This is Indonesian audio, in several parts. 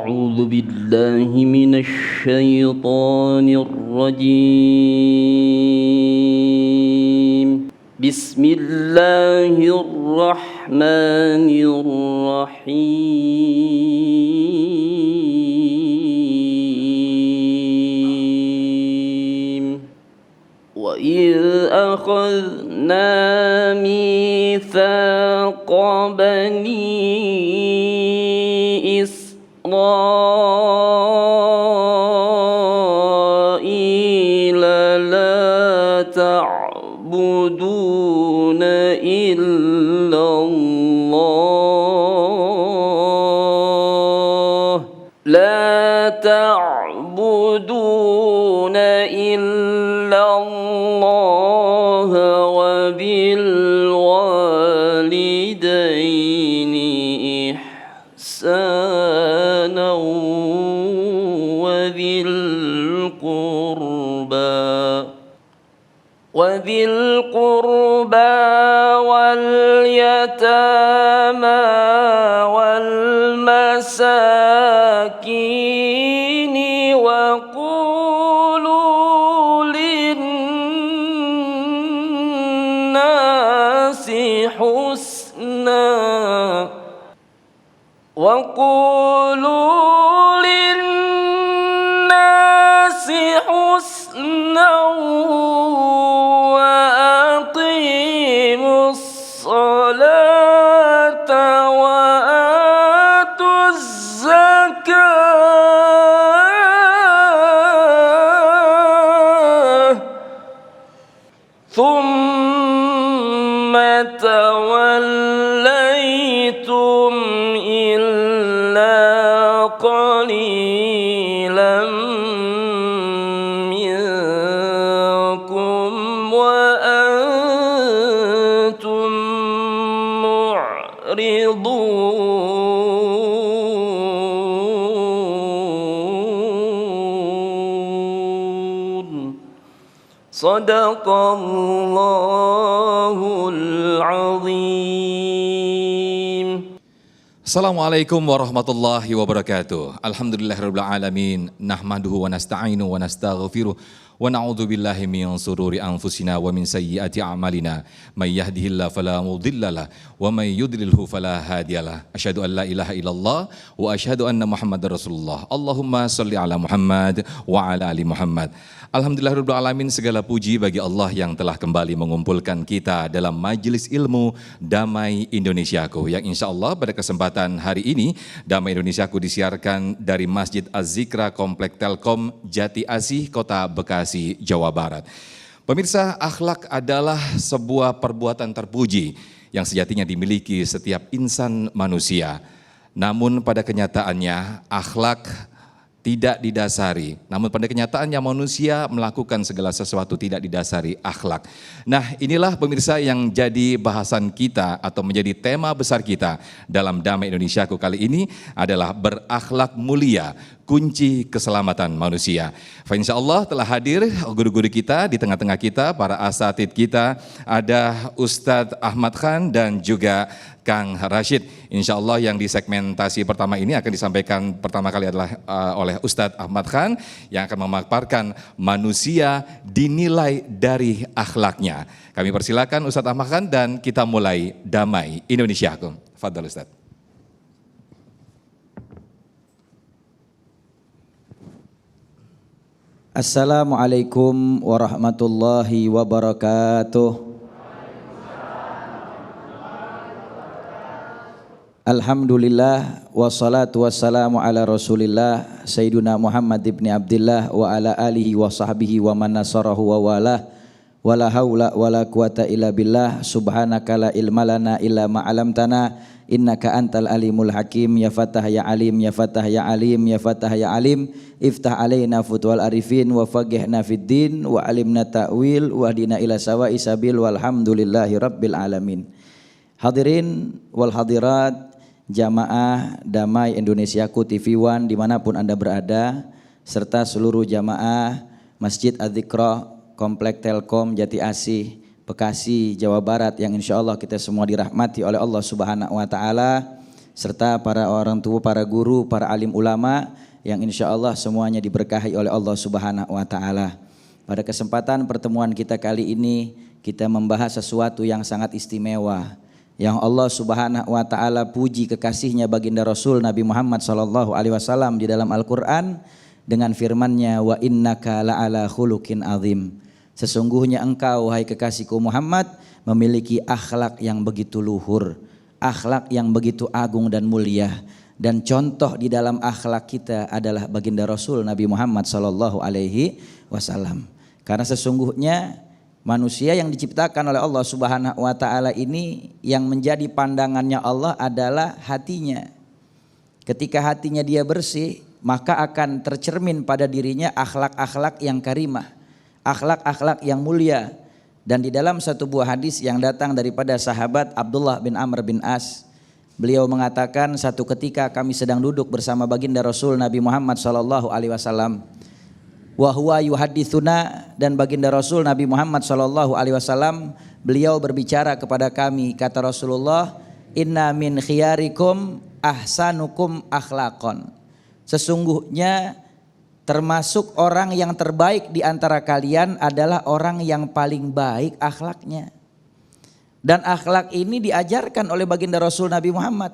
أعوذ بالله من الشيطان الرجيم بسم الله الرحمن الرحيم وإذ أخذنا ميثاق بني إسرائيل لا تعبدون إلا الله وبالوالدين إحسانا وذي القربى واليتامى والمساكين وقولوا للناس حسنا وأقيموا الصلاة وآتوا الزكاة ثم توليتم إلا قليلا منكم وأنتم معرضون صدق الله العظيم. Assalamualaikum warahmatullahi wabarakatuh. Alhamdulillahirabbil alamin. Nahmaduhu wa nasta'inu wa nastaghfiruh wa na'udzu billahi min sururi anfusina wa min sayyiati a'malina. May yahdihillahu fala mudhillalah wa may yudlilhu fala hadiyalah. Asyhadu an la ilaha illallah wa asyhadu anna Muhammadar Rasulullah. Allahumma shalli ala Muhammad wa ala ali Muhammad. Alhamdulillahirabbil alamin, segala puji bagi Allah yang telah kembali mengumpulkan kita dalam majelis ilmu Damai Indonesiaku, yang insyaallah pada kesempatan hari ini Damai Indonesiaku disiarkan dari Masjid Az-Zikra Komplek Telkom Jati Asih, Kota Bekasi, Jawa Barat. Pemirsa, akhlak adalah sebuah perbuatan terpuji yang sejatinya dimiliki setiap insan manusia. Namun pada kenyataannya akhlak tidak didasari, namun pada kenyataannya manusia melakukan segala sesuatu tidak didasari akhlak. Nah, inilah pemirsa yang jadi bahasan kita atau menjadi tema besar kita dalam Damai Indonesiaku kali ini adalah berakhlak mulia, kunci keselamatan manusia. Insyaallah telah hadir guru-guru kita di tengah-tengah kita, para asatidz kita, ada Ustadz Ahmad Khan dan juga Kang Rashid. Insyaallah yang di segmentasi pertama ini akan disampaikan pertama kali adalah oleh Ustadz Ahmad Khan yang akan memaparkan manusia dinilai dari akhlaknya. Kami persilakan Ustadz Ahmad Khan dan kita mulai Damai Indonesiaku. Fadhal Ustadz. Assalamualaikum warahmatullahi wabarakatuh. Alhamdulillah wassalatu wassalamu ala Rasulillah Sayyiduna Muhammad ibn Abdillah wa ala alihi wa sahbihi wa man nasarahu wa walah wa la haula wa la quwata illa billah subhanaka la ilma lana illa ma 'allamtana innaka antal alimul hakim. Ya Fatah ya Alim, ya Fatah ya Alim, ya Fatah ya Alim, iftah alaina futwal arifin wa faqihna fid din wa alimna ta'wil wa hdina ila sawa'i sabil walhamdulillahi rabbil alamin. Hadirin wal hadirat, jamaah Damai Indonesiaku TV One dimanapun Anda berada, serta seluruh jamaah Masjid Az-Zikra Komplek Telkom Jati Asih, Bekasi, Jawa Barat, yang insya Allah kita semua dirahmati oleh Allah Subhanahu wa Ta'ala. serta para orang tua, para guru, para alim ulama yang insya Allah semuanya diberkahi oleh Allah Subhanahu wa Ta'ala. Pada kesempatan pertemuan kita kali ini, kita membahas sesuatu yang sangat istimewa, yang Allah Subhanahu wa Ta'ala puji kekasihnya baginda Rasul Nabi Muhammad sallallahu alaihi wasallam di dalam Al-Qur'an dengan firman-Nya, wa innaka la'ala khuluqin azim. Sesungguhnya engkau wahai kekasihku Muhammad memiliki akhlak yang begitu luhur, akhlak yang begitu agung dan mulia. Dan contoh di dalam akhlak kita adalah baginda Rasul Nabi Muhammad sallallahu alaihi wasallam. Karena sesungguhnya manusia yang diciptakan oleh Allah Subhanahu wa Ta'ala ini, yang menjadi pandangannya Allah adalah hatinya. Ketika hatinya dia bersih, maka akan tercermin pada dirinya akhlak-akhlak yang karimah, akhlak-akhlak yang mulia. Dan di dalam satu buah hadis yang datang daripada sahabat Abdullah bin Amr bin As, beliau mengatakan, satu ketika kami sedang duduk bersama baginda Rasul Nabi Muhammad sallallahu alaihi wasallam, wa huwa yuhaditsuna, dan baginda Rasul Nabi Muhammad sallallahu alaihi wasallam beliau berbicara kepada kami, kata Rasulullah, inna min khiyarikum ahsanukum akhlaqan. Sesungguhnya termasuk orang yang terbaik di antara kalian adalah orang yang paling baik akhlaknya. Dan akhlak ini diajarkan oleh baginda Rasul Nabi Muhammad.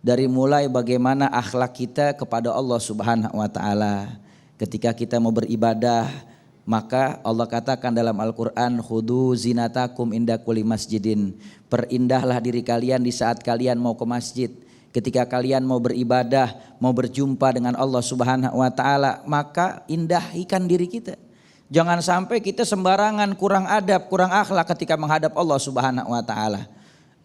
Dari mulai bagaimana akhlak kita kepada Allah Subhanahu wa Ta'ala. Ketika kita mau beribadah, maka Allah katakan dalam Al-Quran, khudu zinatakum inda kulli masjidin. Perindahlah diri kalian di saat kalian mau ke masjid. Ketika kalian mau beribadah, mau berjumpa dengan Allah Subhanahu wa Ta'ala, maka indahikan diri kita. Jangan sampai kita sembarangan, kurang adab, kurang akhlak ketika menghadap Allah Subhanahu wa Ta'ala.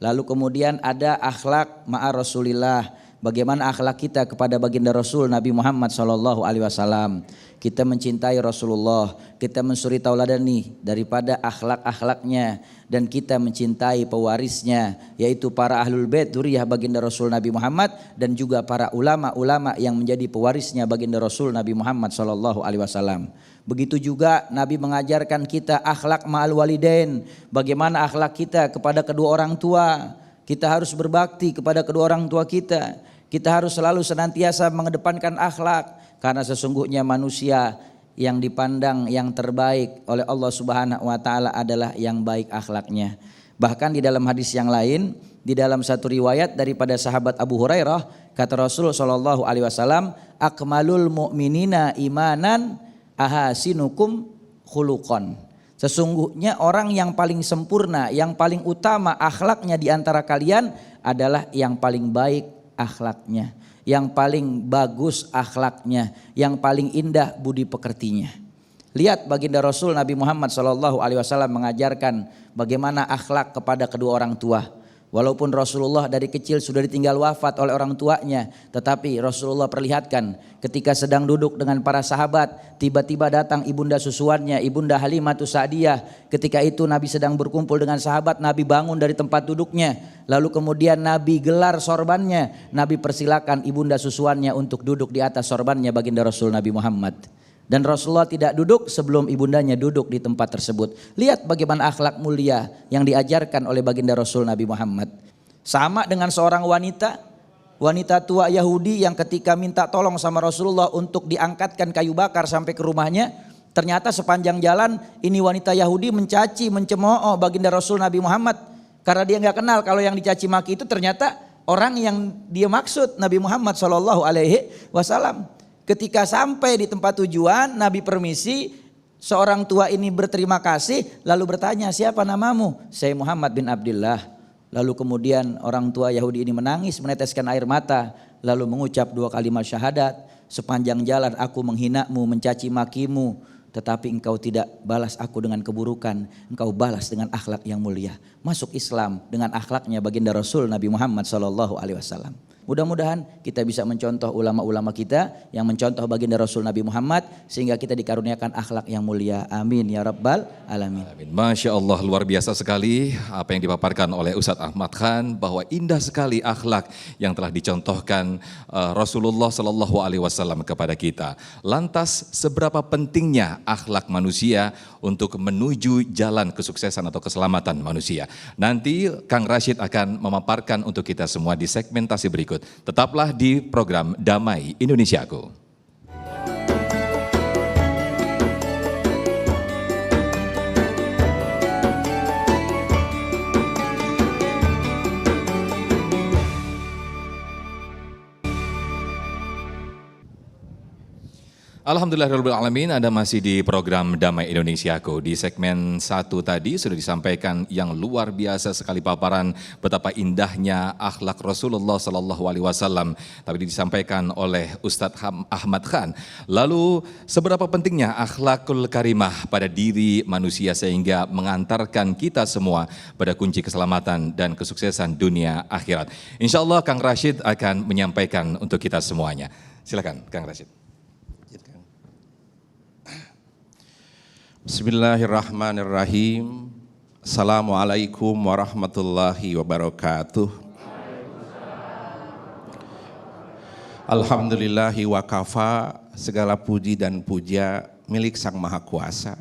Lalu kemudian ada akhlak ma'a Rasulillah. Bagaimana akhlak kita kepada baginda Rasul Nabi Muhammad sallallahu alaihi wasallam. Kita mencintai Rasulullah, kita mensuri tauladani daripada akhlak-akhlaknya, dan kita mencintai pewarisnya, yaitu para ahlul bait dzurriyyah baginda Rasul Nabi Muhammad, dan juga para ulama-ulama yang menjadi pewarisnya baginda Rasul Nabi Muhammad sallallahu alaihi wasallam. Begitu juga Nabi mengajarkan kita akhlak ma'al walidain, bagaimana akhlak kita kepada kedua orang tua. Kita harus berbakti kepada kedua orang tua kita. Kita harus selalu senantiasa mengedepankan akhlak, karena sesungguhnya manusia yang dipandang yang terbaik oleh Allah Subhanahu wa Ta'ala adalah yang baik akhlaknya. Bahkan di dalam hadis yang lain, di dalam satu riwayat daripada sahabat Abu Hurairah, kata Rasul sallallahu alaihi wasallam, akmalul mu'minina imanan ahasinukum khuluqan. Sesungguhnya orang yang paling sempurna, yang paling utama akhlaknya di antara kalian adalah yang paling baik akhlaknya, yang paling bagus akhlaknya, yang paling indah budi pekertinya. Lihat baginda Rasul Nabi Muhammad sallallahu alaihi wasallam mengajarkan bagaimana akhlak kepada kedua orang tua. Walaupun Rasulullah dari kecil sudah ditinggal wafat oleh orang tuanya, tetapi Rasulullah perlihatkan ketika sedang duduk dengan para sahabat, tiba-tiba datang ibunda susuannya, ibunda Halimatus Sa'diyah. Ketika itu Nabi sedang berkumpul dengan sahabat, Nabi bangun dari tempat duduknya, lalu kemudian Nabi gelar sorbannya, Nabi persilakan ibunda susuannya untuk duduk di atas sorbannya baginda Rasul Nabi Muhammad. Dan Rasulullah tidak duduk sebelum ibundanya duduk di tempat tersebut. Lihat bagaimana akhlak mulia yang diajarkan oleh baginda Rasul Nabi Muhammad. Sama dengan seorang wanita tua Yahudi yang ketika minta tolong sama Rasulullah untuk diangkatkan kayu bakar sampai ke rumahnya. Ternyata sepanjang jalan ini wanita Yahudi mencaci, mencemooh baginda Rasul Nabi Muhammad. Karena dia gak kenal kalau yang dicaci maki itu ternyata orang yang dia maksud, Nabi Muhammad SAW. Ketika sampai di tempat tujuan, Nabi permisi, seorang tua ini berterima kasih, lalu bertanya, siapa namamu? Saya Muhammad bin Abdullah. Lalu kemudian orang tua Yahudi ini menangis, meneteskan air mata, lalu mengucap 2 kalimat syahadat. Sepanjang jalan aku menghinamu, mencaci makimu, tetapi engkau tidak balas aku dengan keburukan, engkau balas dengan akhlak yang mulia. Masuk Islam dengan akhlaknya baginda Rasul Nabi Muhammad SAW. Mudah-mudahan kita bisa mencontoh ulama-ulama kita yang mencontoh baginda Rasul Nabi Muhammad sehingga kita dikaruniakan akhlak yang mulia. Amin ya rabbal alamin. Masya Allah, luar biasa sekali apa yang dipaparkan oleh Ustadz Ahmad Khan, bahwa indah sekali akhlak yang telah dicontohkan Rasulullah Sallallahu Alaihi Wasallam kepada kita. Lantas seberapa pentingnya akhlak manusia untuk menuju jalan kesuksesan atau keselamatan manusia? Nanti Kang Rashid akan memaparkan untuk kita semua di segmentasi berikut. Tetaplah di program Damai Indonesiaku. Alhamdulillahirrahmanirrahim, Anda masih di program Damai Indonesiaku. Di segmen 1 tadi sudah disampaikan yang luar biasa sekali paparan betapa indahnya akhlak Rasulullah SAW. Tadi disampaikan oleh Ustadz Ahmad Khan. Lalu seberapa pentingnya akhlakul karimah pada diri manusia sehingga mengantarkan kita semua pada kunci keselamatan dan kesuksesan dunia akhirat. Insya Allah Kang Rashid akan menyampaikan untuk kita semuanya. Silakan Kang Rashid. Bismillahirrahmanirrahim. Assalamualaikum warahmatullahi wabarakatuh. Alhamdulillahi wa kafa, segala puji dan puja milik Sang Maha Kuasa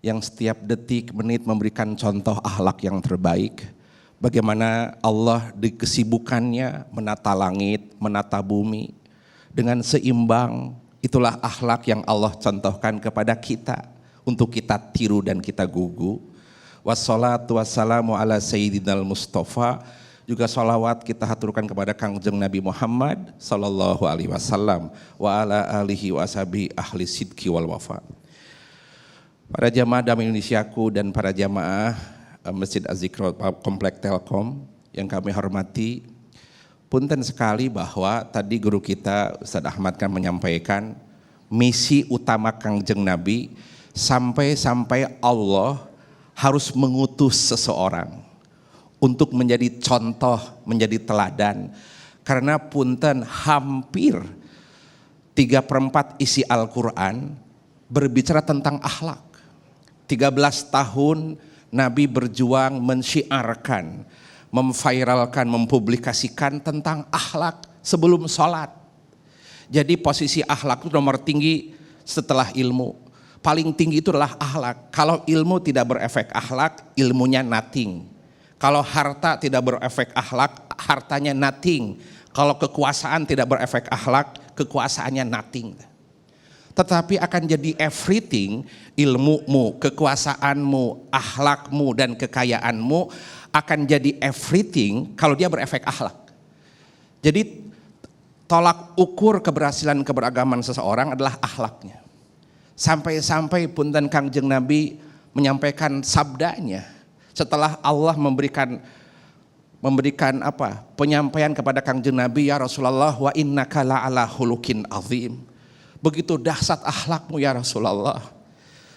yang setiap detik menit memberikan contoh akhlak yang terbaik. Bagaimana Allah di kesibukannya menata langit, menata bumi dengan seimbang. Itulah akhlak yang Allah contohkan kepada kita untuk kita tiru dan kita gugu. Wassalatu wassalamu ala sayyidinal Mustafa. Juga salawat kita haturkan kepada Kangjeng Nabi Muhammad sallallahu alaihi wasallam wa ala alihi wa ashabi ahli sidqi wal wafa. Para jamaah Damai Indonesiaku dan para jamaah Masjid Az-Zikra Komplek Telkom yang kami hormati, punten sekali bahwa tadi guru kita Ustadz Ahmad kan menyampaikan misi utama Kangjeng Nabi sampai Allah harus mengutus seseorang untuk menjadi contoh, menjadi teladan. Karena punten hampir 3/4 isi Al-Quran berbicara tentang akhlak. 13 tahun Nabi berjuang mensyiarkan, memviralkan, mempublikasikan tentang akhlak sebelum sholat. Jadi posisi akhlak itu nomor tinggi setelah ilmu. Paling tinggi itu adalah akhlak. Kalau ilmu tidak berefek akhlak, ilmunya nothing. Kalau harta tidak berefek akhlak, hartanya nothing. Kalau kekuasaan tidak berefek akhlak, kekuasaannya nothing. Tetapi akan jadi everything, ilmumu, kekuasaanmu, akhlakmu, dan kekayaanmu akan jadi everything kalau dia berefek akhlak. Jadi tolak ukur keberhasilan keberagaman seseorang adalah akhlaknya. Sampai-sampai punten Kangjeng Nabi menyampaikan sabdanya setelah Allah memberikan penyampaian kepada Kangjeng Nabi, ya Rasulullah wa innaka la'ala khuluqin azim. Begitu dahsyat akhlakmu ya Rasulullah.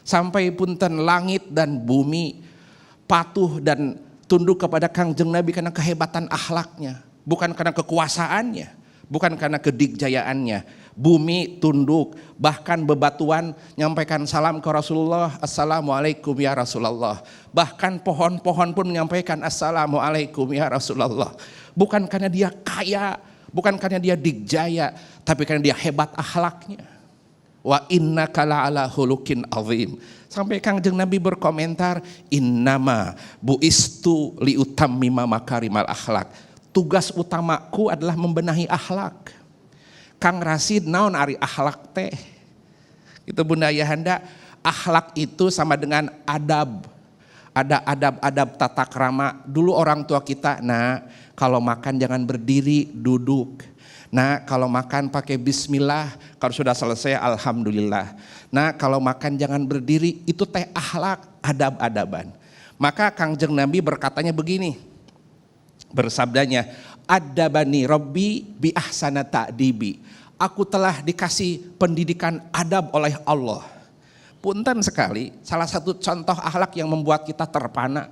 Sampai punten langit dan bumi patuh dan tunduk kepada Kangjeng Nabi karena kehebatan akhlaknya, bukan karena kekuasaannya, bukan karena kedikjayaannya. Bumi tunduk, bahkan bebatuan nyampaikan salam ke Rasulullah, assalamualaikum ya Rasulullah. Bahkan pohon-pohon pun menyampaikan assalamualaikum ya Rasulullah. Bukan karena dia kaya, bukan karena dia dikjaya, tapi karena dia hebat akhlaknya. Wa innaka la'ala khuluqin azim. Sampai Kangjeng Nabi berkomentar, innama buistu liutammima makarimal akhlak. Tugas utamaku adalah membenahi akhlak. Kang Rashid naon ari akhlak teh? Itu Bunda Ayahanda, akhlak itu sama dengan adab. Ada adab-adab tata krama. Dulu orang tua kita, nah kalau makan jangan berdiri, duduk. Nah kalau makan pakai bismillah, kalau sudah selesai alhamdulillah. Nah kalau makan jangan berdiri, itu teh akhlak, adab-adaban. Maka Kangjeng Nabi berkatanya begini, bersabdanya, adabani Rabbi bi ahsana ta'dibi. Aku telah dikasih pendidikan adab oleh Allah. Punten sekali, salah satu contoh akhlak yang membuat kita terpana.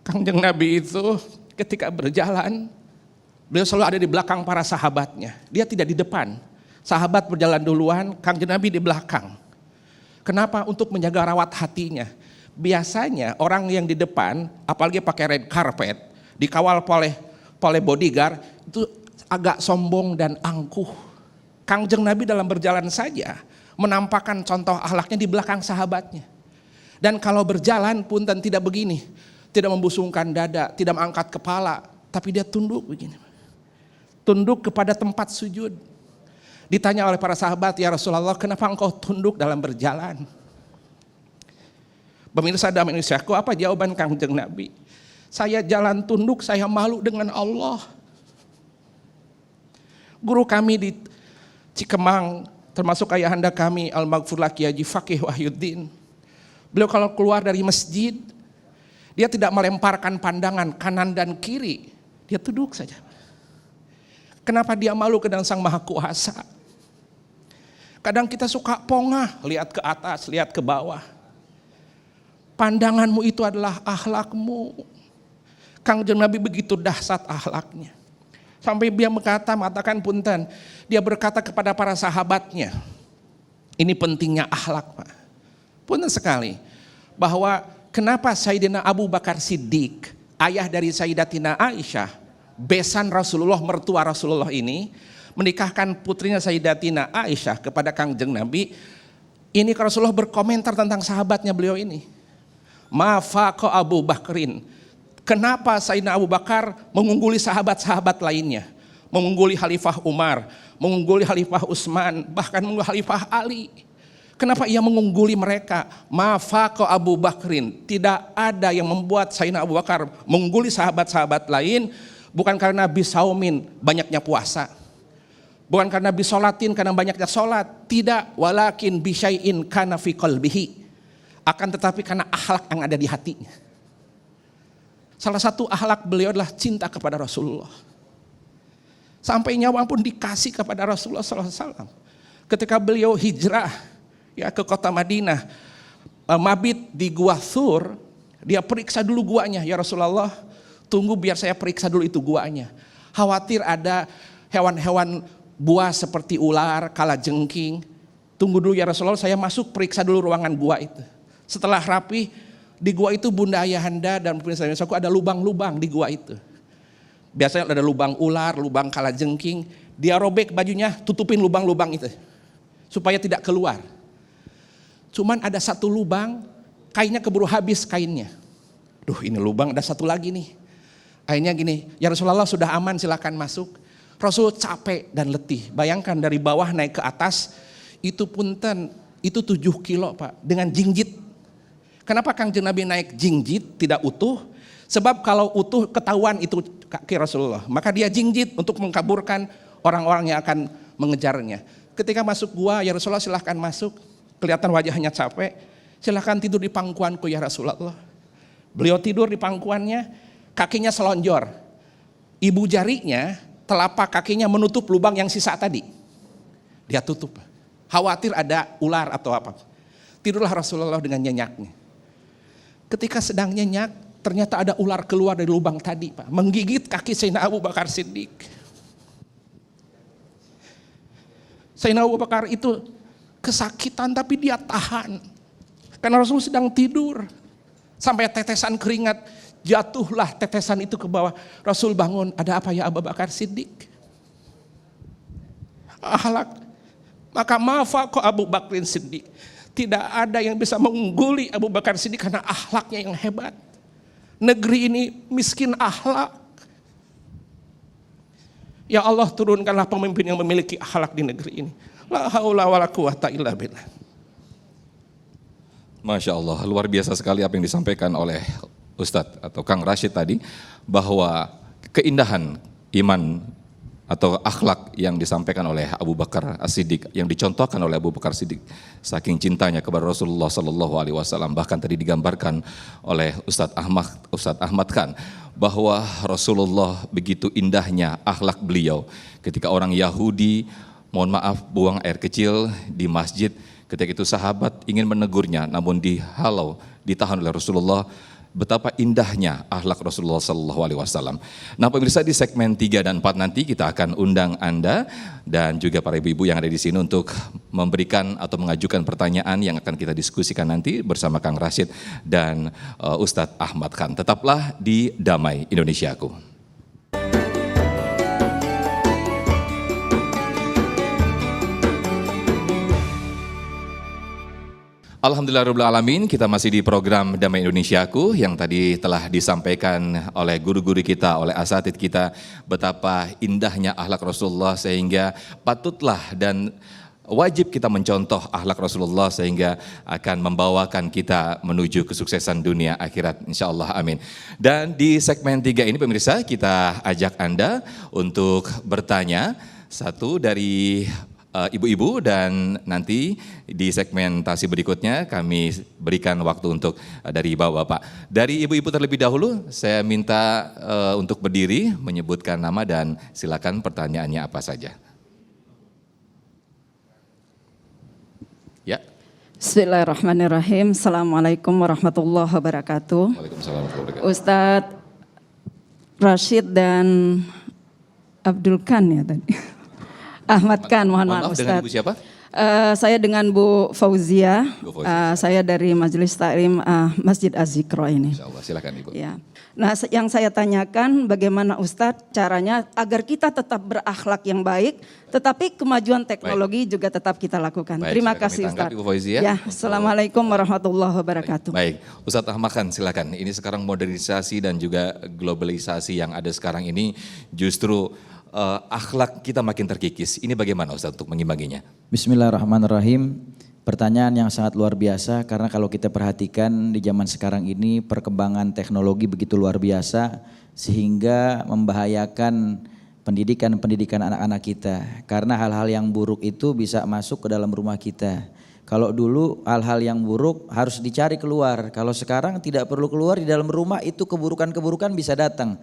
Kangjeng Nabi itu ketika berjalan, beliau selalu ada di belakang para sahabatnya. Dia tidak di depan. Sahabat berjalan duluan, Kangjeng Nabi di belakang. Kenapa? Untuk menjaga rawat hatinya. Biasanya orang yang di depan, apalagi pakai red carpet, dikawal oleh bodyguard, itu agak sombong dan angkuh. Kangjeng Nabi dalam berjalan saja menampakkan contoh akhlaknya di belakang sahabatnya. Dan kalau berjalan punten tidak begini, tidak membusungkan dada, tidak mengangkat kepala, tapi dia tunduk begini. Tunduk kepada tempat sujud. Ditanya oleh para sahabat, ya Rasulullah, kenapa engkau tunduk dalam berjalan? Pemirsa dalam Indonesiaku, apa jawaban Kangjeng Nabi? Saya jalan tunduk, saya malu dengan Allah. Guru kami di Cikemang, termasuk ayahanda kami, Al-Maghfurlah Kiai Haji Fakih Wahyuddin. Beliau kalau keluar dari masjid, dia tidak melemparkan pandangan kanan dan kiri. Dia duduk saja. Kenapa dia malu ke Sang Maha Kuasa? Kadang kita suka pongah, lihat ke atas, lihat ke bawah. Pandanganmu itu adalah akhlakmu. Kangjeng Nabi begitu dahsyat akhlaknya. Sampai dia mengatakan punten, dia berkata kepada para sahabatnya, ini pentingnya akhlak Pak. Punten sekali, bahwa kenapa Sayyidina Abu Bakar Siddiq, ayah dari Sayyidatina Aisyah, besan Rasulullah, mertua Rasulullah ini, menikahkan putrinya Sayyidatina Aisyah kepada Kangjeng Nabi. Ini Rasulullah berkomentar tentang sahabatnya beliau ini. Ma faqa Abu Bakrin. Kenapa Sayyidina Abu Bakar mengungguli sahabat-sahabat lainnya? Mengungguli Khalifah Umar, mengungguli Khalifah Utsman, bahkan mengungguli Khalifah Ali. Kenapa ia mengungguli mereka? Ma faqa Abu Bakrin. Tidak ada yang membuat Sayyidina Abu Bakar mengungguli sahabat-sahabat lain, bukan karena bisaumin, banyaknya puasa. Bukan karena bisolatin, karena banyaknya solat. Tidak, walakin bisyai'in kana fi qalbihi. Akan tetapi karena akhlak yang ada di hatinya. Salah satu akhlak beliau adalah cinta kepada Rasulullah. Sampai nyawa pun dikasih kepada Rasulullah SAW. Ketika beliau hijrah ya ke kota Madinah, mabit di Gua Thur, dia periksa dulu guanya. Ya Rasulullah, tunggu biar saya periksa dulu itu guanya. Khawatir ada hewan-hewan buah seperti ular, kalajengking. Tunggu dulu ya Rasulullah, saya masuk periksa dulu ruangan gua itu. Setelah rapi, di gua itu Bunda Ayahanda dan pemirsa aku ada lubang-lubang di gua itu. Biasanya ada lubang ular, lubang kalajengking. Dia robek bajunya, tutupin lubang-lubang itu. Supaya tidak keluar. Cuman ada satu lubang, kainnya keburu habis kainnya. Duh ini lubang ada satu lagi nih. Akhirnya gini, ya Rasulullah sudah aman silakan masuk. Rasul capek dan letih. Bayangkan dari bawah naik ke atas, itu punten, itu 7 kilo Pak, dengan jingjit. Kenapa Kangjeng Nabi naik jingjit tidak utuh? Sebab kalau utuh ketahuan itu kaki Rasulullah. Maka dia jingjit untuk mengkaburkan orang-orang yang akan mengejarnya. Ketika masuk gua, ya Rasulullah silahkan masuk. Kelihatan wajahnya capek. Silahkan tidur di pangkuanku ya Rasulullah. Beliau tidur di pangkuannya, kakinya selonjor. Ibu jarinya, telapak kakinya menutup lubang yang sisa tadi. Dia tutup. Khawatir ada ular atau apa. Tidurlah Rasulullah dengan nyenyaknya. Ketika sedang nyenyak, ternyata ada ular keluar dari lubang tadi, Pak, menggigit kaki Sayyidina Abu Bakar Siddiq. Sayyidina Abu Bakar itu kesakitan tapi dia tahan. Karena Rasul sedang tidur. Sampai tetesan keringat, jatuhlah tetesan itu ke bawah. Rasul bangun, ada apa ya Abu Bakar Siddiq? Akhlak. Maka mafaqa Abu Bakrin Siddiq. Tidak ada yang bisa mengungguli Abu Bakar Siddiq karena akhlaknya yang hebat. Negeri ini miskin akhlak. Ya Allah, turunkanlah pemimpin yang memiliki akhlak di negeri ini. La haula wala quwata illa billah. Masya Allah, luar biasa sekali apa yang disampaikan oleh Ustadz atau Kang Rashid tadi, bahwa keindahan iman atau akhlak yang disampaikan oleh Abu Bakar As-Siddiq, yang dicontohkan oleh Abu Bakar Siddiq saking cintanya kepada Rasulullah Sallallahu Alaihi Wasallam. Bahkan tadi digambarkan oleh Ustadz Ahmad Khan bahwa Rasulullah begitu indahnya akhlak beliau ketika orang Yahudi, mohon maaf, buang air kecil di masjid. Ketika itu sahabat ingin menegurnya, namun dihalau, ditahan oleh Rasulullah. Betapa indahnya akhlak Rasulullah Sallallahu Alaihi Wasallam. Nah pemirsa, di segmen 3 dan 4 nanti kita akan undang Anda dan juga para ibu-ibu yang ada di sini untuk memberikan atau mengajukan pertanyaan yang akan kita diskusikan nanti bersama Kang Rashid dan Ustadz Ahmad Khan. Tetaplah di Damai Indonesiaku. Alhamdulillahirrahmanirrahim, kita masih di program Damai Indonesiaku yang tadi telah disampaikan oleh guru-guru kita, oleh asatidz kita, betapa indahnya akhlak Rasulullah sehingga patutlah dan wajib kita mencontoh akhlak Rasulullah sehingga akan membawakan kita menuju kesuksesan dunia akhirat, insyaallah, amin. Dan di segmen 3 ini pemirsa, kita ajak Anda untuk bertanya, satu dari ibu-ibu, dan nanti di segmentasi berikutnya kami berikan waktu untuk dari bapak-bapak. Dari ibu-ibu terlebih dahulu, saya minta untuk berdiri, menyebutkan nama dan silakan pertanyaannya apa saja. Ya. Bismillahirrahmanirrahim. Assalamualaikum warahmatullahi wabarakatuh. Waalaikumsalam warahmatullahi wabarakatuh. Ustadz Rashid dan Abdul Khan ya tadi. Ahmad Khan, mohon maaf dengan Ustadz. Ibu siapa? Saya dengan Bu Fauzia. Bu Fauzia. Saya dari Majelis Taklim Masjid Az-Zikro ini. Insyaallah, silakan Ibu. Ya. Nah, yang saya tanyakan bagaimana Ustadz caranya agar kita tetap berakhlak yang baik, tetapi kemajuan teknologi juga tetap kita lakukan. Baik, Terima silakan kasih ditanggapi, Ustadz. Bu Fauzia. Ya, Assalamualaikum warahmatullahi wabarakatuh. Baik, Ustadz Ahmad Khan silakan. Ini sekarang modernisasi dan juga globalisasi yang ada sekarang ini justru akhlak kita makin terkikis. Ini bagaimana Ustadz untuk mengimbanginya? Bismillahirrahmanirrahim. Pertanyaan yang sangat luar biasa karena kalau kita perhatikan di zaman sekarang ini perkembangan teknologi begitu luar biasa sehingga membahayakan pendidikan anak-anak kita. Karena hal-hal yang buruk itu bisa masuk ke dalam rumah kita. Kalau dulu hal-hal yang buruk harus dicari keluar. Kalau sekarang tidak perlu keluar, di dalam rumah itu keburukan-keburukan bisa datang.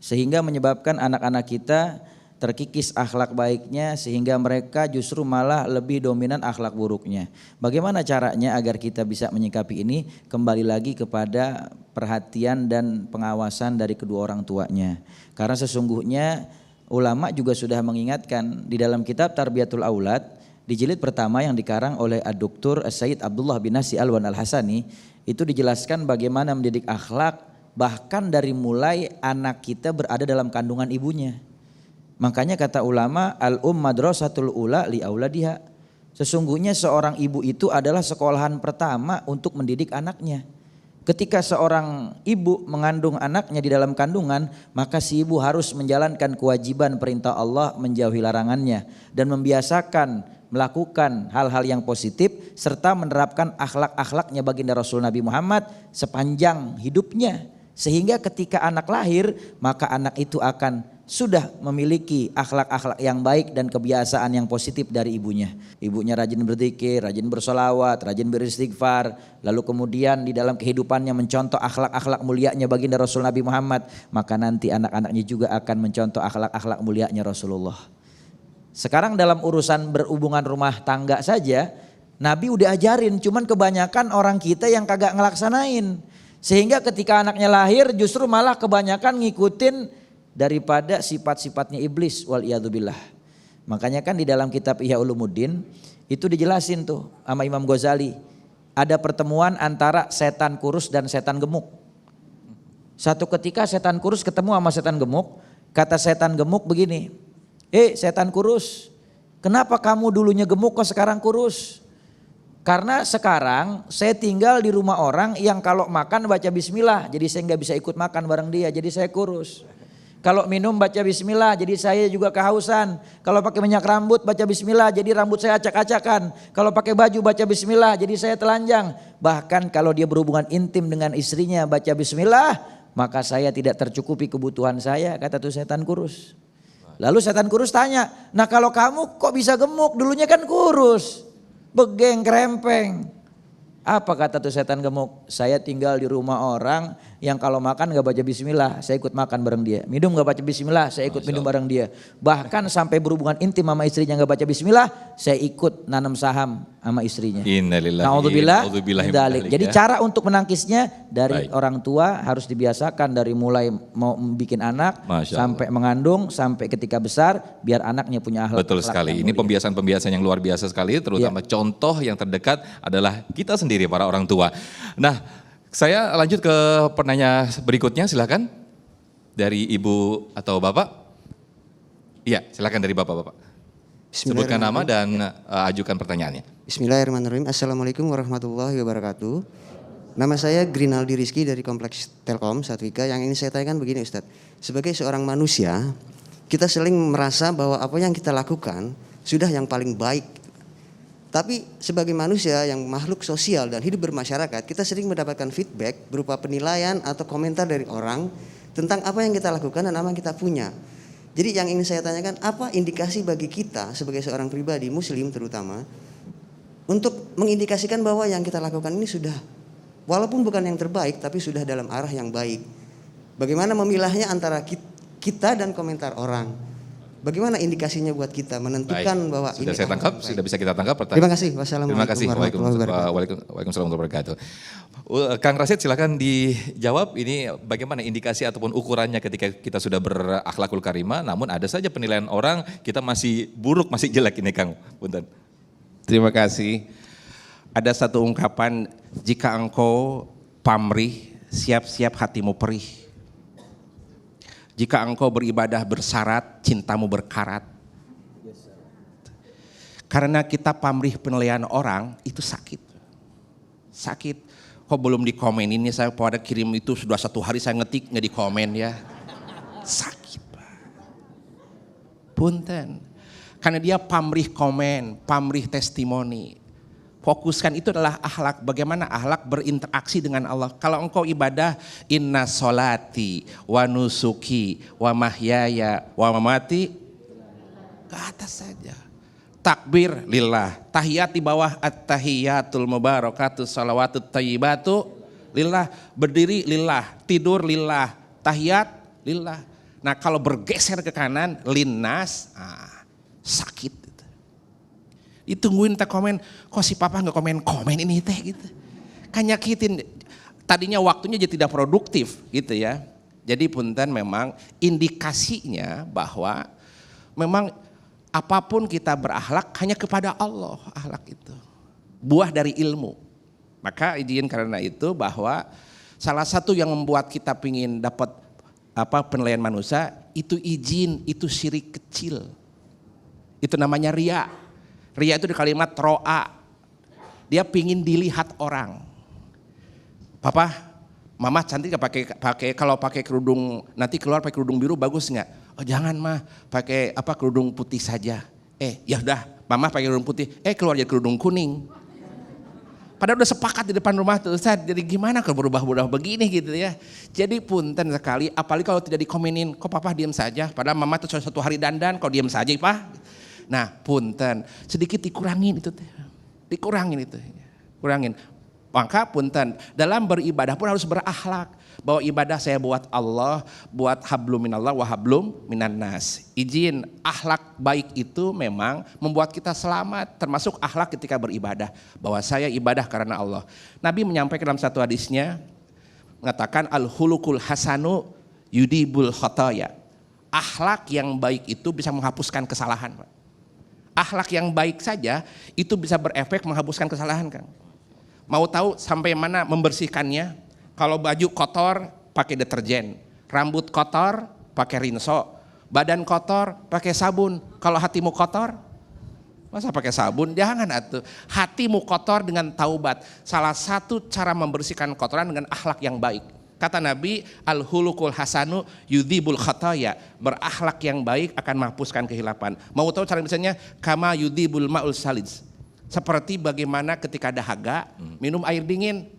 Sehingga menyebabkan anak-anak kita terkikis akhlak baiknya sehingga mereka justru malah lebih dominan akhlak buruknya. Bagaimana caranya agar kita bisa menyikapi ini? Kembali lagi kepada perhatian dan pengawasan dari kedua orang tuanya. Karena sesungguhnya ulama juga sudah mengingatkan di dalam kitab Tarbiyatul Aulad di jilid pertama yang dikarang oleh Ad-Doktor Sayyid Abdullah bin Nasi Alwan Al-Hasani, itu dijelaskan bagaimana mendidik akhlak bahkan dari mulai anak kita berada dalam kandungan ibunya. Makanya kata ulama, madrasatul ula li auladiha. Sesungguhnya seorang ibu itu adalah sekolahan pertama untuk mendidik anaknya. Ketika seorang ibu mengandung anaknya di dalam kandungan, maka si ibu harus menjalankan kewajiban perintah Allah, menjauhi larangannya, dan membiasakan melakukan hal-hal yang positif serta menerapkan akhlak-akhlaknya baginda Rasul Nabi Muhammad sepanjang hidupnya. Sehingga ketika anak lahir, maka anak itu akan sudah memiliki akhlak-akhlak yang baik dan kebiasaan yang positif dari ibunya. Ibunya rajin berzikir, rajin bersolawat, rajin beristighfar. Lalu kemudian di dalam kehidupannya mencontoh akhlak-akhlak mulianya baginda Rasul Nabi Muhammad. Maka nanti anak-anaknya juga akan mencontoh akhlak-akhlak mulianya Rasulullah. Sekarang dalam urusan berhubungan rumah tangga saja, Nabi udah ajarin, cuman kebanyakan orang kita yang kagak ngelaksanain. Sehingga ketika anaknya lahir justru malah kebanyakan ngikutin daripada sifat-sifatnya iblis, waliyadzubillah. Makanya kan di dalam kitab Ihya Ulumuddin itu dijelasin tuh sama Imam Ghazali. Ada pertemuan antara setan kurus dan setan gemuk. Satu ketika setan kurus ketemu sama setan gemuk. Kata setan gemuk begini, setan kurus, kenapa kamu dulunya gemuk kok sekarang kurus? Karena sekarang saya tinggal di rumah orang yang kalau makan baca bismillah, jadi saya nggak bisa ikut makan bareng dia, jadi saya kurus. Kalau minum baca bismillah, jadi saya juga kehausan. Kalau pakai minyak rambut baca bismillah, jadi rambut saya acak-acakan. Kalau pakai baju baca bismillah, jadi saya telanjang. Bahkan kalau dia berhubungan intim dengan istrinya baca bismillah, maka saya tidak tercukupi kebutuhan saya, kata tuh setan kurus. Lalu setan kurus tanya, nah kalau kamu kok bisa gemuk, dulunya kan kurus. Begeng krempeng. Apa kata tuh setan gemuk? Saya tinggal di rumah orang yang kalau makan gak baca bismillah, saya ikut makan bareng dia. Minum gak baca bismillah, saya ikut minum bareng dia. Bahkan sampai berhubungan intim sama istrinya gak baca bismillah, saya ikut nanam saham sama istrinya. Na'udzubillah. Jadi cara untuk menangkisnya dari orang tua harus dibiasakan dari mulai mau bikin anak sampai mengandung sampai ketika besar biar anaknya punya akhlak. Betul sekali. Ini pembiasaan-pembiasaan yang luar biasa sekali, terutama contoh yang terdekat adalah kita sendiri para orang tua. Nah, saya lanjut ke penanya berikutnya, silakan dari ibu atau bapak. Iya, silakan dari bapak-bapak. Sebutkan nama dan ajukan pertanyaannya. Bismillahirrahmanirrahim. Assalamualaikum warahmatullahi wabarakatuh. Nama saya Grinaldi Rizky dari Kompleks Telkom Satwika. Yang ingin saya tanyakan begini Ustadz. Sebagai seorang manusia, kita sering merasa bahwa apa yang kita lakukan sudah yang paling baik. Tapi sebagai manusia yang makhluk sosial dan hidup bermasyarakat, kita sering mendapatkan feedback berupa penilaian atau komentar dari orang tentang apa yang kita lakukan dan apa yang kita punya. Jadi yang ingin saya tanyakan, apa indikasi bagi kita sebagai seorang pribadi muslim terutama untuk mengindikasikan bahwa yang kita lakukan ini sudah, walaupun bukan yang terbaik tapi sudah dalam arah yang baik. Bagaimana memilahnya antara kita dan komentar orang? Bagaimana indikasinya buat kita menentukan bahwa sudah ini saya tangkap, sudah bisa kita tangkap pertanyaan. Terima kasih. Wassalamualaikum warahmatullahi wabarakatuh. Waalaikumsalam warahmatullahi wabarakatuh. Kang Rasid silakan dijawab, ini bagaimana indikasi ataupun ukurannya ketika kita sudah berakhlakul karimah namun ada saja penilaian orang kita masih buruk, masih jelek ini Kang. Punten. Terima kasih. Ada satu ungkapan, jika engkau pamrih, siap-siap hatimu perih. Jika engkau beribadah bersyarat, cintamu berkarat. Karena kita pamrih penilaian orang, itu sakit. Sakit. Kok belum dikomen ini, saya pada kirim itu sudah 1 hari saya ngetik, nggak dikomen ya. Sakit Pak. Punten. Karena dia pamrih komen, pamrih testimoni. Fokuskan itu adalah akhlak, bagaimana akhlak berinteraksi dengan Allah. Kalau engkau ibadah, inna solati wa nusuki wa mahyaya wa mamati, ke atas saja. Takbir lillah, tahiyat di bawah at-tahiyatul mubarakatuh salawatut tayyibatu lillah, berdiri lillah, tidur lillah, tahiyat lillah. Nah kalau bergeser ke kanan, linnas, sakit. Ditungguin tak komen, kok si papa nggak komen ini teh gitu. Kan nyakitin, tadinya waktunya jadi tidak produktif gitu ya. Jadi punten memang indikasinya bahwa memang apapun kita berakhlak hanya kepada Allah akhlak itu. Buah dari ilmu. Maka izin karena itu bahwa salah satu yang membuat kita pingin dapat penilaian manusia itu izin, itu syirik kecil. Itu namanya ria. Ria itu di kalimat ro'a. Dia pingin dilihat orang. Papa, mama cantik gak pakai kalau pakai kerudung nanti keluar pakai kerudung biru bagus nggak? Oh jangan mah, pakai kerudung putih saja. Ya udah, mama pakai kerudung putih. Keluar jadi kerudung kuning. Padahal udah sepakat di depan rumah tuh Ustaz. Jadi gimana kalau berubah-ubah begini gitu ya. Jadi punten sekali, apalagi kalau tidak dikomenin, kok papa diam saja. Padahal mama tuh 1 hari dandan, kok diam saja Pak. Nah punten, sedikit dikurangin itu, dikurangin itu, kurangin. Maka punten, dalam beribadah pun harus berakhlak. Bahwa ibadah saya buat Allah, buat hablum minallah wa hablum minannas. Izin, akhlak baik itu memang membuat kita selamat, termasuk akhlak ketika beribadah. Bahwa saya ibadah karena Allah. Nabi menyampaikan dalam satu hadisnya, mengatakan al-hulukul hasanu yudibul khotoya. Akhlak yang baik itu bisa menghapuskan kesalahan Pak. Akhlak yang baik saja itu bisa berefek menghapuskan kesalahan Kang. Mau tahu sampai mana membersihkannya? Kalau baju kotor pakai deterjen, rambut kotor pakai rinso, badan kotor pakai sabun. Kalau hatimu kotor, masa pakai sabun? Jangan atuh. Hatimu kotor dengan taubat. Salah satu cara membersihkan kotoran dengan akhlak yang baik. Kata Nabi, al-hulukul hasanu yudhibul khataya. Berakhlak yang baik akan menghapuskan kehilapan. Mau tahu cara misalnya? Kama yudhibul ma'ul salij. Seperti bagaimana ketika dahaga, minum air dingin.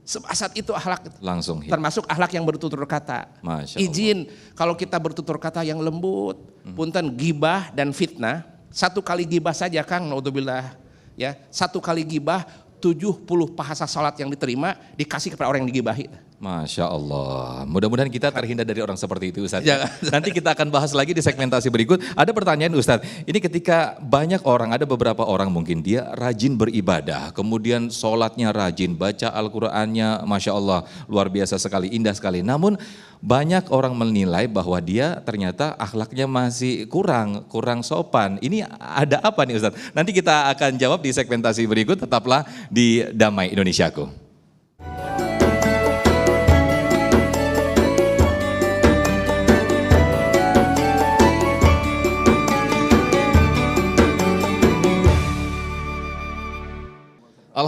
Saat itu akhlak. Langsung. Termasuk akhlak yang bertutur kata. Izin, kalau kita bertutur kata yang lembut. Punten gibah dan fitnah. 1 kali gibah saja Kang, naudzubillah. Ya, 1 kali gibah 70 pahala salat yang diterima dikasih kepada orang yang digibahi. Masya Allah, mudah-mudahan kita terhindar dari orang seperti itu Ustadz. Nanti kita akan bahas lagi di segmentasi berikut. Ada pertanyaan Ustadz, ini ketika banyak orang, ada beberapa orang mungkin dia rajin beribadah, kemudian sholatnya rajin, baca Al-Qur'annya Masya Allah luar biasa sekali, indah sekali. Namun banyak orang menilai bahwa dia ternyata akhlaknya masih kurang sopan. Ini ada apa nih Ustadz? Nanti kita akan jawab di segmentasi berikut, tetaplah di Damai Indonesiaku.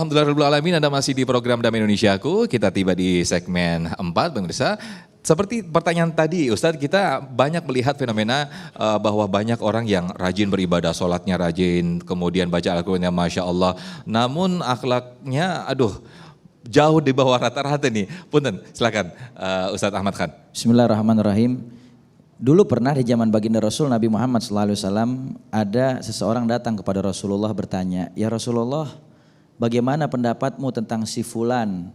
Alhamdulillahirrahmanirrahim, Anda masih di program Damai Indonesiaku. Kita tiba di segmen 4, pemirsa. Seperti pertanyaan tadi, Ustadz, kita banyak melihat fenomena bahwa banyak orang yang rajin beribadah, sholatnya rajin, kemudian baca Al-Qurannya Masya Allah. Namun akhlaknya, jauh di bawah rata-rata nih. Punten, silakan Ustadz Ahmad Khan. Bismillahirrahmanirrahim. Dulu pernah di zaman baginda Rasul Nabi Muhammad SAW ada seseorang datang kepada Rasulullah bertanya, "Ya Rasulullah, bagaimana pendapatmu tentang si fulan?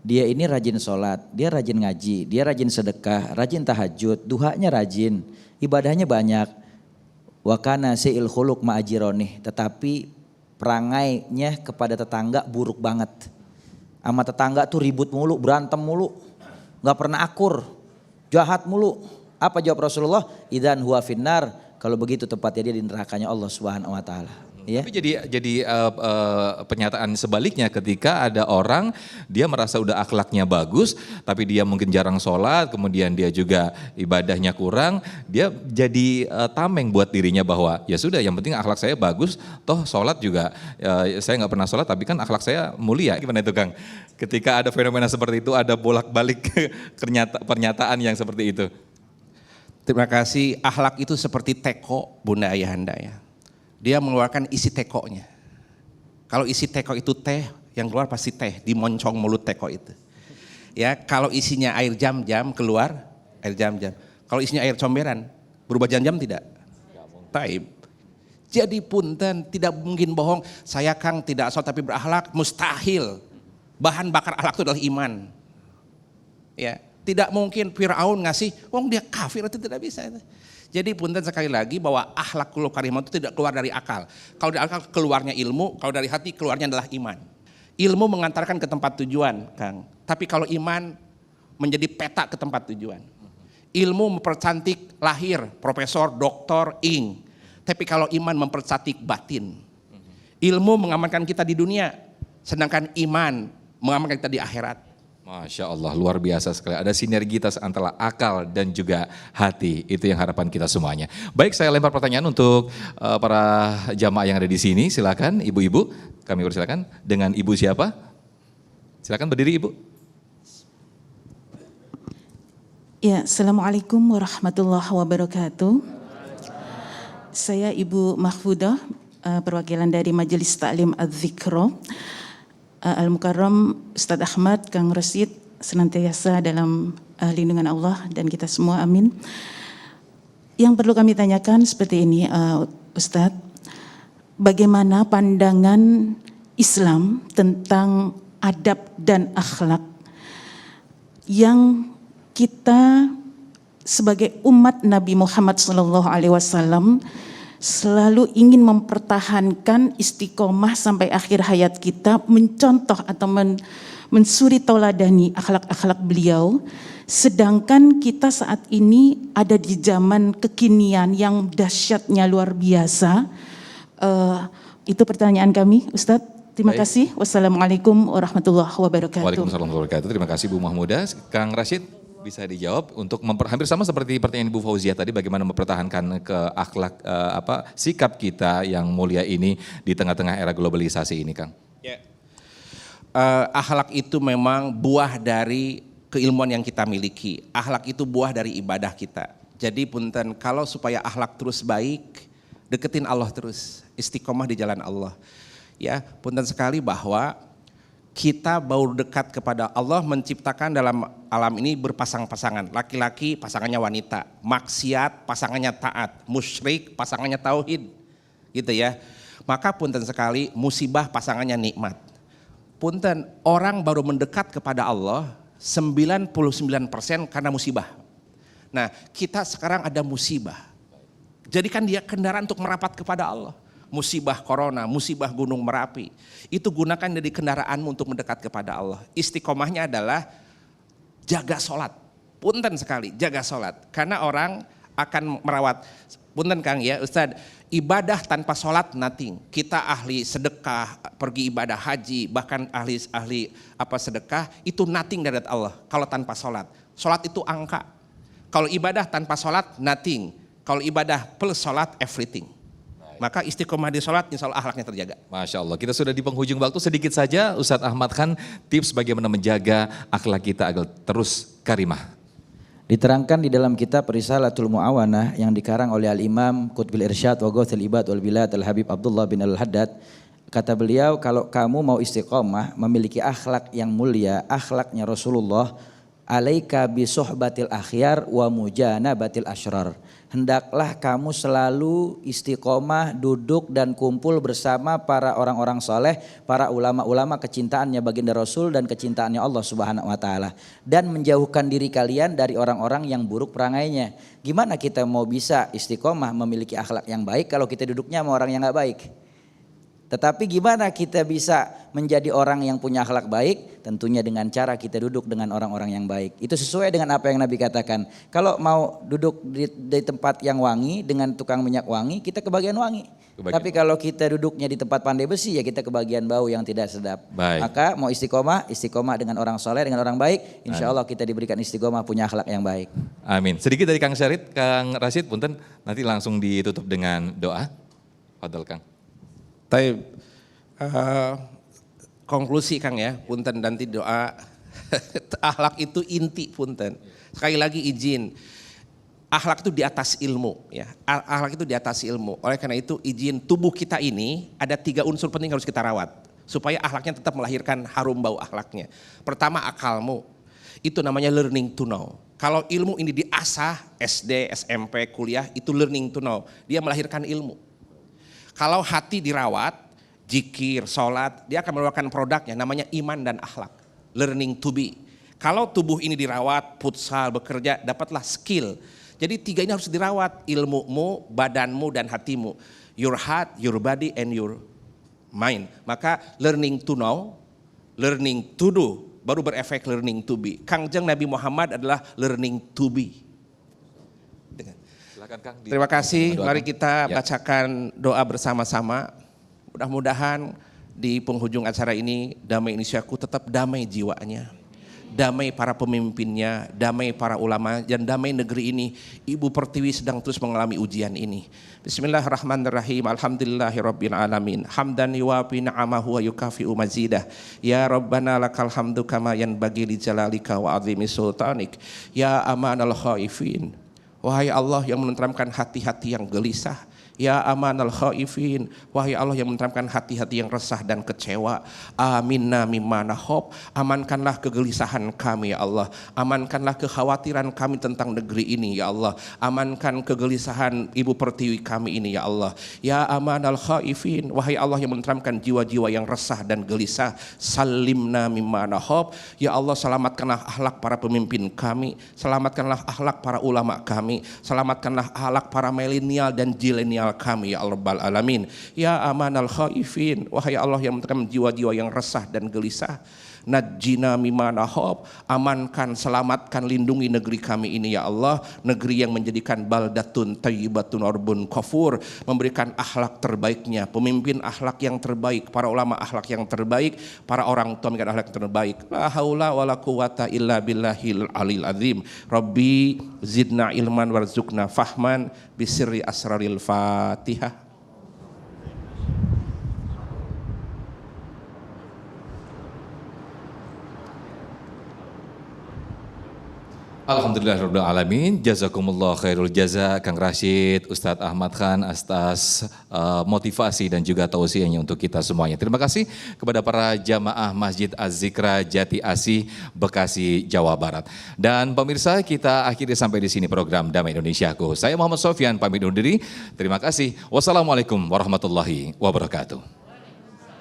Dia ini rajin sholat, dia rajin ngaji, dia rajin sedekah, rajin tahajud, duhanya rajin, ibadahnya banyak. Wa kana si'il khuluq ma'ajironih, tetapi perangainya kepada tetangga buruk banget. Sama tetangga tuh ribut mulu, berantem mulu, gak pernah akur, jahat mulu." Apa jawab Rasulullah? Idzan huwa finnar, kalau begitu tempatnya dia di nerakanya Allah Subhanahu wa taala. Ya. Tapi jadi pernyataan sebaliknya ketika ada orang dia merasa udah akhlaknya bagus tapi dia mungkin jarang sholat, kemudian dia juga ibadahnya kurang, dia jadi tameng buat dirinya bahwa ya sudah, yang penting akhlak saya bagus, toh sholat juga saya nggak pernah sholat tapi kan akhlak saya mulia. Gimana itu Kang? Ketika ada fenomena seperti itu, ada bolak-balik pernyataan yang seperti itu. Terima kasih. Akhlak itu seperti teko, Bunda Ayahanda ya. Dia mengeluarkan isi tekonya. Kalau isi teko itu teh, yang keluar pasti teh, dimoncong mulut teko itu. Ya, kalau isinya air jam-jam keluar air jam-jam. Kalau isinya air comberan, berubah jam-jam tidak? Taib. Jadi punten, tidak mungkin bohong. Saya Kang tidak sholat tapi berakhlak, mustahil. Bahan bakar akhlak itu adalah iman. Ya. Tidak mungkin Fir'aun ngasih, dia kafir, itu tidak bisa. Jadi punten sekali lagi bahwa akhlakul karimah itu tidak keluar dari akal. Kalau dari akal keluarnya ilmu, kalau dari hati keluarnya adalah iman. Ilmu mengantarkan ke tempat tujuan, Kang. Tapi kalau iman menjadi peta ke tempat tujuan. Ilmu mempercantik lahir, profesor, doktor, ing. Tapi kalau iman mempercantik batin. Ilmu mengamankan kita di dunia, sedangkan iman mengamankan kita di akhirat. Masya Allah, luar biasa sekali. Ada sinergitas antara akal dan juga hati. Itu yang harapan kita semuanya. Baik, saya lempar pertanyaan untuk para jamaah yang ada di sini. Silakan, ibu-ibu. Kami persilakan. Dengan ibu siapa? Silakan berdiri, Ibu. Ya, Assalamualaikum warahmatullahi wabarakatuh. Saya Ibu Mahfudah, perwakilan dari Majelis Ta'lim Adz-Dzikra. Al-Mukarram Ustadz Ahmad, Kang Rasid senantiasa dalam lindungan Allah dan kita semua, amin. Yang perlu kami tanyakan seperti ini, Ustadz, bagaimana pandangan Islam tentang adab dan akhlak yang kita sebagai umat Nabi Muhammad SAW selalu ingin mempertahankan istiqomah sampai akhir hayat kita, mencontoh atau mensuri tauladani akhlak-akhlak beliau, sedangkan kita saat ini ada di zaman kekinian yang dahsyatnya luar biasa. Itu pertanyaan kami, Ustadz. Terima kasih. Wassalamualaikum warahmatullahi wabarakatuh. Waalaikumsalam warahmatullahi wabarakatuh. Terima kasih Bu Mahmudah. Kang Rashid, bisa dijawab untuk hampir sama seperti pertanyaan Ibu Fauzia tadi, bagaimana mempertahankan ke akhlak sikap kita yang mulia ini di tengah-tengah era globalisasi ini, Kang? Ya. Akhlak itu memang buah dari keilmuan yang kita miliki. Akhlak itu buah dari ibadah kita. Jadi punten, kalau supaya akhlak terus baik, deketin Allah terus, istiqomah di jalan Allah. Ya, punten sekali bahwa kita baru dekat kepada Allah, menciptakan dalam alam ini berpasang-pasangan. Laki-laki pasangannya wanita, maksiat pasangannya taat, musyrik pasangannya tauhid. Gitu ya. Maka punten sekali musibah pasangannya nikmat. Punten, orang baru mendekat kepada Allah 99% karena musibah. Nah, kita sekarang ada musibah. Jadikan dia kendaraan untuk merapat kepada Allah. Musibah corona, musibah gunung Merapi. Itu gunakan jadi kendaraanmu untuk mendekat kepada Allah. Istiqomahnya adalah jaga sholat. Punten sekali, jaga sholat. Karena orang akan merawat, punten Kang ya Ustadz, ibadah tanpa sholat nothing. Kita ahli sedekah, pergi ibadah haji, bahkan ahli sedekah, itu nothing dari Allah kalau tanpa sholat. Sholat itu angka. Kalau ibadah tanpa sholat nothing. Kalau ibadah plus sholat everything. Maka istiqomah di sholat, insya Allah akhlaknya terjaga. Masya Allah, kita sudah di penghujung waktu, sedikit saja Ustadz Ahmad Khan, tips bagaimana menjaga akhlak kita agar terus karimah. Diterangkan di dalam kitab Risalatul Mu'awanah yang dikarang oleh Al-Imam Qutbil Irsyad wa Ghawthul Ibad wal Bilad Al-Habib Abdullah bin Al-Haddad. Kata beliau, kalau kamu mau istiqomah, memiliki akhlak yang mulia, akhlaknya Rasulullah, alaika bi suhbatil akhyar wa mujanabatil asyrar. Hendaklah kamu selalu istiqomah duduk dan kumpul bersama para orang-orang soleh, para ulama-ulama kecintaannya baginda Rasul dan kecintaannya Allah Subhanahu wa taala, dan menjauhkan diri kalian dari orang-orang yang buruk perangainya. Gimana kita mau bisa istiqomah memiliki akhlak yang baik kalau kita duduknya sama orang yang gak baik? Tetapi gimana kita bisa menjadi orang yang punya akhlak baik? Tentunya dengan cara kita duduk dengan orang-orang yang baik. Itu sesuai dengan apa yang Nabi katakan. Kalau mau duduk di tempat yang wangi dengan tukang minyak wangi, kita kebagian wangi. Tapi kalau kita duduknya di tempat pandai besi, ya kita kebagian bau yang tidak sedap. Baik. Maka mau istiqomah dengan orang soleh, dengan orang baik. Insya Allah kita diberikan istiqomah punya akhlak yang baik. Amin. Sedikit dari Kang Syarid, Kang Rashid, punten, nanti langsung ditutup dengan doa. Fadal Kang. Taib, konklusi Kang ya, punten nanti doa. Akhlak itu inti punten. Sekali lagi izin, akhlak itu di atas ilmu ya. Akhlak itu di atas ilmu. Oleh karena itu izin, tubuh kita ini ada 3 unsur penting harus kita rawat supaya akhlaknya tetap melahirkan harum bau akhlaknya. Pertama, akalmu. Itu namanya learning to know. Kalau ilmu ini diasah SD, SMP, kuliah, itu learning to know. Dia melahirkan ilmu. Kalau hati dirawat, zikir, sholat, dia akan mengeluarkan produknya namanya iman dan akhlak. Learning to be. Kalau tubuh ini dirawat, futsal, bekerja, dapatlah skill. Jadi 3 ini harus dirawat, ilmumu, badanmu, dan hatimu. Your heart, your body, and your mind. Maka learning to know, learning to do, baru berefek learning to be. Kangjeng Nabi Muhammad adalah learning to be. Terima kasih, mari kita bacakan doa bersama-sama. Mudah-mudahan di penghujung acara ini Damai Indonesiaku tetap damai jiwanya, damai para pemimpinnya, damai para ulama, dan damai negeri ini. Ibu Pertiwi sedang terus mengalami ujian ini. Bismillahirrahmanirrahim. Alhamdulillahirabbil alamin. Hamdan yuwafi ni'amahu wa yukafi'u mazidah. Ya Rabbana lakal hamdu kama yanbaghi li jalalika wa azimi sultanik. Ya amanal khaifin. Wahai Allah yang menenteramkan hati-hati yang gelisah. Ya amanal khaifin, wahai Allah yang menenteramkan hati-hati yang resah dan kecewa. Aminna mimma nahab, amankanlah kegelisahan kami ya Allah. Amankanlah kekhawatiran kami tentang negeri ini ya Allah. Amankan kegelisahan Ibu Pertiwi kami ini ya Allah. Ya amanal khaifin, wahai Allah yang menenteramkan jiwa-jiwa yang resah dan gelisah. Salimna mimma nahab, ya Allah selamatkanlah akhlak para pemimpin kami. Selamatkanlah akhlak para ulama kami. Selamatkanlah akhlak para milenial dan zilenial kami ya Rabbal Alamin. Ya amanal khaifin, wahai Allah yang menenteramkan jiwa-jiwa yang resah dan gelisah. Najjina mimma nahab, amankan, selamatkan, lindungi negeri kami ini ya Allah. Negeri yang menjadikan baldatun thayyibatun arbun kafur, memberikan akhlak terbaiknya, pemimpin akhlak yang terbaik, para ulama akhlak yang terbaik, para orang tua memberikan akhlak yang terbaik. La haula wala quwata illa billahil alil azim. Rabbi zidna ilman warzuqna fahman bisirri asraril Fatihah. Alhamdulillahirabbil alamin. Jazakumullah khairul jaza Kang Rashid, Ustadz Ahmad Khan atas motivasi dan juga tausiahnya untuk kita semuanya. Terima kasih kepada para jamaah Masjid Az-Zikra Jati Asih, Bekasi, Jawa Barat. Dan pemirsa, kita akhiri sampai di sini program Damai Indonesiaku. Saya Muhammad Sofyan pamit undur diri. Terima kasih. Wassalamualaikum warahmatullahi wabarakatuh.